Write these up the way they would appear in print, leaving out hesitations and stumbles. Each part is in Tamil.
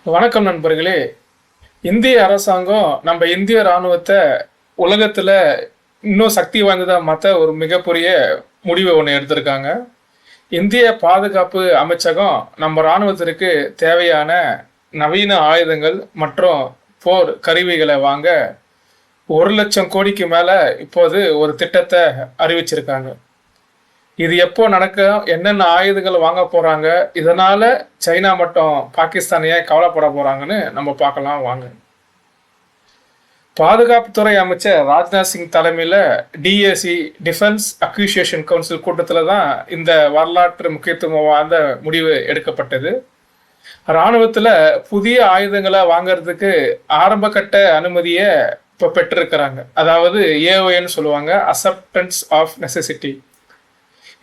வணக்கம் நண்பர்களே. இந்திய அரசாங்கம் நம்ம இந்திய ராணுவத்தை உலகத்தில் இன்னும் சக்தி வாய்ந்ததாக மாற்ற ஒரு மிகப்பெரிய முடிவை ஒன்று எடுத்திருக்காங்க. இந்திய பாதுகாப்பு அமைச்சகம் நம்ம இராணுவத்திற்கு தேவையான நவீன ஆயுதங்கள் மற்றும் போர் கருவிகளை வாங்க 1,00,000 கோடிக்கு மேலே இப்போது ஒரு திட்டத்தை அறிவிச்சிருக்காங்க. இது எப்போ நடக்கும், என்னென்ன ஆயுதங்கள் வாங்க போகிறாங்க, இதனால் சைனா மட்டும் பாகிஸ்தான் ஏன் கவலைப்பட போகிறாங்கன்னு நம்ம பார்க்கலாம் வாங்க. பாதுகாப்புத்துறை அமைச்சர் ராஜ்நாத் சிங் தலைமையில் டிஏசி டிஃபென்ஸ் அக்யூசியேஷன் கவுன்சில் கூட்டத்தில் தான் இந்த வரலாற்று முக்கியத்துவம் வாய்ந்த முடிவு எடுக்கப்பட்டது. இராணுவத்தில் புதிய ஆயுதங்களை வாங்கிறதுக்கு ஆரம்பகட்ட அனுமதியை இப்போ பெற்றிருக்கிறாங்க. அதாவது ஏஓஏன்னு சொல்லுவாங்க, அக்செப்டன்ஸ் ஆஃப் நெசசிட்டி.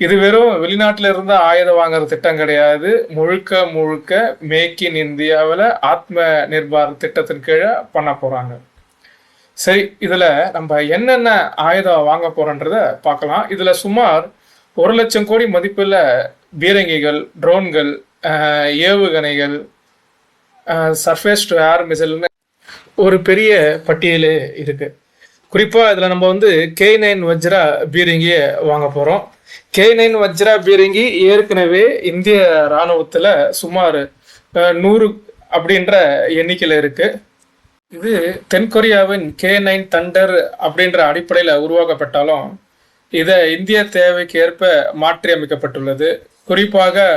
இது வெறும் வெளிநாட்டில் இருந்து ஆயுதம் வாங்குற திட்டம் கிடையாது. முழுக்க முழுக்க மேக் இன் இந்தியாவில் ஆத்ம நிர்பார் திட்டத்தின் கீழே பண்ண போகிறாங்க. சரி, இதில் நம்ம என்னென்ன ஆயுதம் வாங்க போகிறோன்றதை பார்க்கலாம். இதில் சுமார் 1,00,000 கோடி மதிப்பில் பீரங்கிகள், ட்ரோன்கள், ஏவுகணைகள், சர்ஃபேஸ் டு ஏர் மிசைல்னு ஒரு பெரிய பட்டியல் இருக்குது. குறிப்பாக இதில் நம்ம K9 வஜ்ரா பீரங்கியை வாங்க போகிறோம். K9 வஜ்ரா பீரங்கி ஏற்கனவே இந்திய இராணுவத்தில் சுமார் 100 அப்படின்ற எண்ணிக்கையில் இருக்குது. இது தென்கொரியாவின் K9 தண்டர் அப்படின்ற அடிப்படையில் உருவாக்கப்பட்டாலும் இதை இந்திய தேவைக்கு ஏற்ப மாற்றி அமைக்கப்பட்டுள்ளது. குறிப்பாக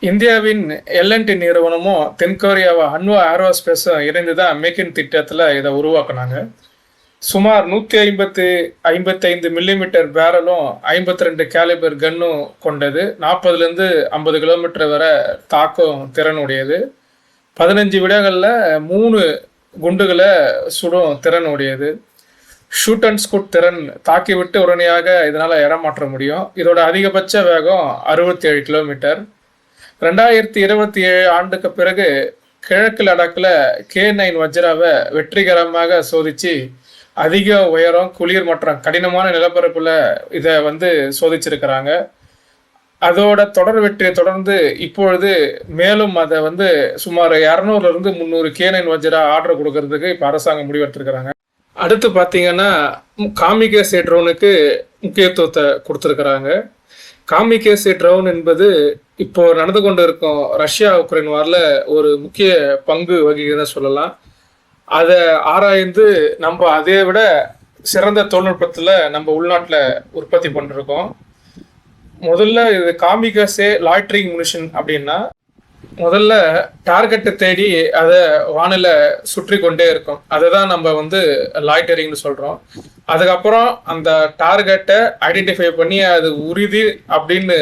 இந்தியாவின் LNT நிறுவனமும் தென்கொரியாவை ஹன்வா ஏரோஸ்பேஸும் இணைந்து தான் மேக்கின் திட்டத்தில் இதை உருவாக்குனாங்க. சுமார் 155 மில்லிமீட்டர் பேரலும் 52 கேலிபர் கன்னும் கொண்டது. 40லேருந்து 50 கிலோமீட்டர் வரை தாக்கும் திறனுடையது. 15 விடங்களில் 3 குண்டுகளை சுடும் திறனுடையது. ஷூட் அண்ட் ஸ்கூட் திறன், தாக்கிவிட்டு உடனடியாக இதனால் இடம் மாற்ற முடியும். இதோட அதிகபட்ச வேகம் 67 கிலோமீட்டர். 2027 ஆண்டுக்கு பிறகு கிழக்கு லடாக்கில் K9 வஜ்ராவை வெற்றிகரமாக சோதித்து அதிக உயரம், குளிர் மற்றும் கடினமான நிலப்பரப்பில் இதை சோதிச்சிருக்கிறாங்க. அதோட தொடர் வெற்றியை தொடர்ந்து இப்பொழுது மேலும் அதை சுமார் 200லேருந்து 300 K9 வஜ்ரா ஆர்டர் கொடுக்கறதுக்கு இப்போ அரசாங்கம் முடிவெடுத்திருக்கிறாங்க. அடுத்து பார்த்தீங்கன்னா காமிகேசே ட்ரோனுக்கு முக்கியத்துவத்தை கொடுத்துருக்குறாங்க. காமிகேசே ட்ரோன் என்பது இப்போ நடந்து கொண்டு இருக்கும் ரஷ்யா உக்ரைன் வாரில் ஒரு முக்கிய பங்கு வகிக்கிறத சொல்லலாம். அதை ஆராய்ந்து நம்ம அதை விட சிறந்த தொழில்நுட்பத்தில் நம்ம உள்நாட்டில் உற்பத்தி பண்ணிருக்கோம். முதல்ல இது காமிகேசே லாய்ட்ரிங் முனிஷன் அப்படின்னா முதல்ல டார்கெட்டை தேடி அதை வானில் சுற்றி கொண்டே இருக்கும். அதை தான் நம்ம லாய்டரிங்னு சொல்கிறோம். அதுக்கப்புறம் அந்த டார்கெட்டை ஐடென்டிஃபை பண்ணி அது உறுதி அப்படின்னு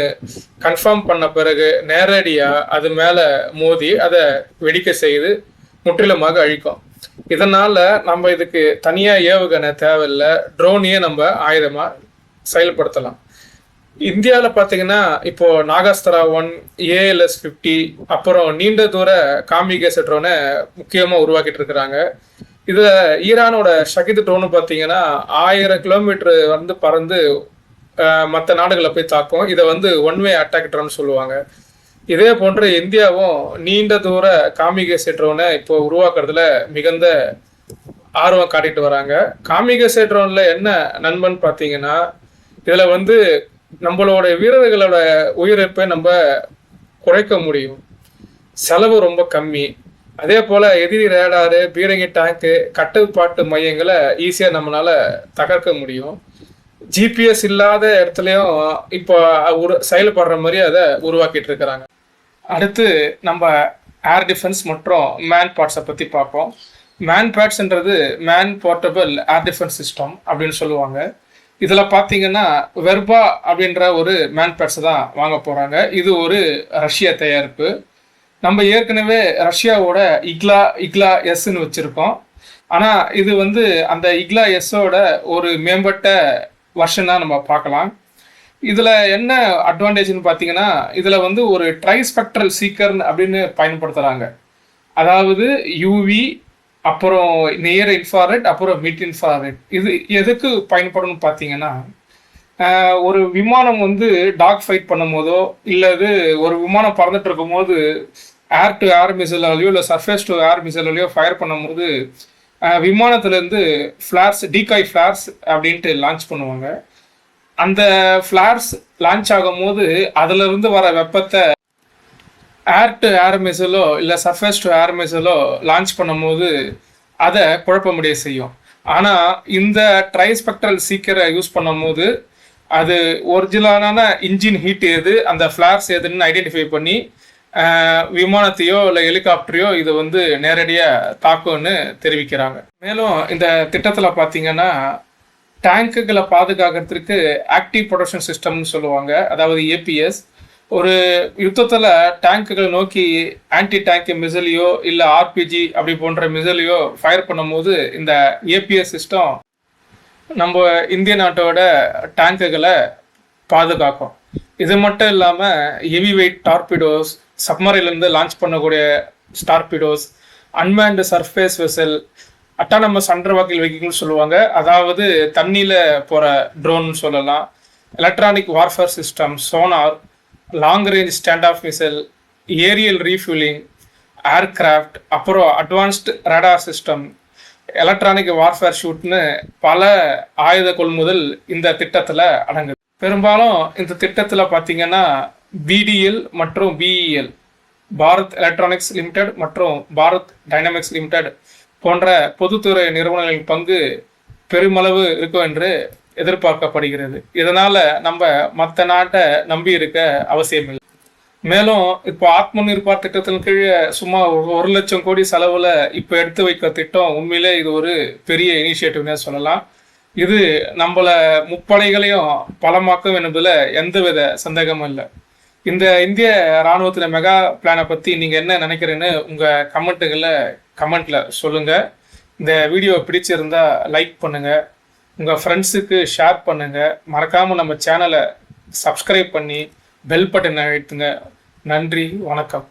கன்ஃபார்ம் பண்ண பிறகு நேரடியாக அது மேலே மோதி அதை வெடிக்க செய்து முற்றிலுமாக அழிக்கும். இதனால் நம்ம இதுக்கு தனியாக ஏவுகணை தேவையில்லை, ட்ரோனையே நம்ம ஆயுதமாக செயல்படுத்தலாம். இந்தியாவில் பார்த்தீங்கன்னா இப்போது நாகாஸ்திரா 1, ALS-50, அப்புறம் நீண்ட தூர காமிகேசே ட்ரோனை முக்கியமாக உருவாக்கிட்டு இருக்கிறாங்க. இதில் ஈரானோட ஷகித் ட்ரோனு பார்த்தீங்கன்னா 1000 கிலோமீட்டர் பறந்து மற்ற நாடுகளை போய் தாக்கும். இதை ஒன் வே அட்டாக் ட்ரோன் சொல்லுவாங்க. இதே போன்று இந்தியாவும் நீண்ட தூர காமிகேசே ட்ரோனை இப்போ உருவாக்குறதுல மிகுந்த ஆர்வம் காட்டிட்டு வராங்க. காமிகேசே ட்ரோனில் என்ன நண்பன் பார்த்தீங்கன்னா இதில் நம்மளோட வீரர்களோட உயிரிழப்பை நம்ம குறைக்க முடியும். செலவு ரொம்ப கம்மி. அதே போல் எதிரி ரேடாரு, பீரங்கி டேங்கு, கட்டுப்பாட்டு மையங்களை ஈஸியாக நம்மளால் தகர்க்க முடியும். GPS இல்லாத இடத்துலையும் இப்போ செயல்படுற மாதிரி அதை உருவாக்கிட்டு இருக்கிறாங்க. அடுத்து நம்ம ஏர் டிஃபென்ஸ் மற்றும் மேன் பார்ட்ஸை பற்றி பார்ப்போம். மேன் பார்ட்ஸ்ன்றது man portable air defence system அப்படின்னு சொல்லுவாங்க. இதில் பார்த்தீங்கன்னா வெர்பா அப்படின்ற ஒரு மேன் பார்ட்ஸ் தான் வாங்க போகிறாங்க. இது ஒரு ரஷ்ய தயாரிப்பு. நம்ம ஏற்கனவே ரஷ்யாவோட இக்லா எஸ்ன்னு வச்சுருக்கோம். ஆனால் இது அந்த இக்லா எஸ்ஸோட ஒரு மேம்பட்ட வருஷனாக நம்ம பார்க்கலாம். இதில் என்ன அட்வான்டேஜ்னு பார்த்தீங்கன்னா இதில் ஒரு ட்ரைஸ்பெக்ட்ரல் சீக்கர் அப்படின்னு பயன்படுத்துகிறாங்க. அதாவது யூவி, அப்புறம் நியர் இன்ஃப்ராரெட், அப்புறம் மிட் இன்ஃப்ராரெட். இது எதுக்கு பயன்படும்னு பார்த்தீங்கன்னா ஒரு விமானம் டாக் ஃபைட் பண்ணும் போதோ இல்லது ஒரு விமானம் பறந்துட்டு இருக்கும் போது ஏர் டு ஏர் மிசைலையோ இல்லை சர்ஃபேஸ் டு ஏர் மிசைலையோ ஃபயர் பண்ணும்போது விமானத்துலேருந்து ஃப்ளார்ஸ் டீகாய் ஃப்ளார்ஸ் அப்படின்ட்டு லான்ச் பண்ணுவாங்க. அந்த ஃப்ளார்ஸ் லான்ச் ஆகும்போது அதிலிருந்து வர வெப்பத்தை ஏர் டு ஏர் மிசைலோ இல்லை சர்ஃபேஸ் டு ஏர் மிசைலோ லான்ச் பண்ணும்போது அதை குழப்ப முடிய செய்யும். ஆனால் இந்த ட்ரைஸ்பெக்ட்ரல் சீக்கரை யூஸ் பண்ணும்போது அது ஒரிஜினலான இன்ஜின் ஹீட் எது, அந்த ஃப்ளார்ஸ் எதுன்னு ஐடென்டிஃபை பண்ணி விமானத்தையோ இல்லை ஹெலிகாப்டரையோ இது வந்து நேரடியாக தாக்கும்னு தெரிவிக்கிறாங்க. மேலும் இந்த திட்டத்தில் பார்த்தீங்கன்னா டேங்குகளை பாதுகாக்கிறதுக்கு ஆக்டிவ் ப்ரொடக்ஷன் சிஸ்டம்னு சொல்லுவாங்க, அதாவது ஏபிஎஸ். ஒரு யுத்தத்தில் டேங்குகளை நோக்கி ஆன்டி டேங்க் மிசைலையோ இல்லை ஆர்பிஜி அப்படி போன்ற மிசைலையோ ஃபயர் பண்ணும்போது இந்த ஏபிஎஸ் சிஸ்டம் நம்ம இந்திய நாட்டோட டேங்குகளை பாதுகாக்கும். இது மட்டும் இல்லாமல் ஹெவி வெயிட் டார்பிடோஸ், சப்மரிலேருந்து லான்ச் பண்ணக்கூடிய torpedoes, unmanned surface vessel, autonomous underwater vehicle சொல்லுவாங்க, அதாவது தண்ணியில் போகிற ட்ரோன் சொல்லலாம், electronic warfare system, sonar, long range stand off missile, aerial refueling, aircraft, அப்புறம் advanced radar system, electronic warfare ஷூட்னு பல ஆயுத கொள்முதல் இந்த திட்டத்தில் அடங்குது. பெரும்பாலும் இந்த திட்டத்தில் பார்த்தீங்கன்னா பிடிஎல் மற்றும் பிஇஎல், பாரத் எலக்ட்ரானிக்ஸ் லிமிடெட் மற்றும் பாரத் டைனமிக்ஸ் லிமிடெட் போன்ற பொதுத்துறை நிறுவனங்களின் பங்கு பெருமளவு இருக்கும் என்று எதிர்பார்க்கப்படுகிறது. இதனால் நம்ம மற்ற நாட்டை நம்பி இருக்க அவசியம் இல்லை. மேலும் இப்போ ஆத்ம நிர்பார் திட்டத்தின் கீழே சும்மா 1 லட்சம் கோடி செலவில் இப்போ எடுத்து வைக்க திட்டம் உண்மையிலே இது ஒரு பெரிய இனிஷியேட்டிவ்னே சொல்லலாம். இது நம்மளை முப்படைகளையும் பலமாக்கும் என்பதில் எந்தவித சந்தேகமும் இல்லை. இந்த இந்திய இராணுவத்தின் மெகா பிளானை பற்றி நீங்கள் என்ன நினைக்கிறீன்னு உங்கள் கமெண்ட்டில் சொல்லுங்கள். இந்த வீடியோ பிடிச்சிருந்தா லைக் பண்ணுங்கள், உங்கள் ஃப்ரெண்ட்ஸுக்கு ஷேர் பண்ணுங்கள், மறக்காமல் நம்ம சேனலை சப்ஸ்கிரைப் பண்ணி பெல் பட்டன் அழுத்துங்க. நன்றி, வணக்கம்.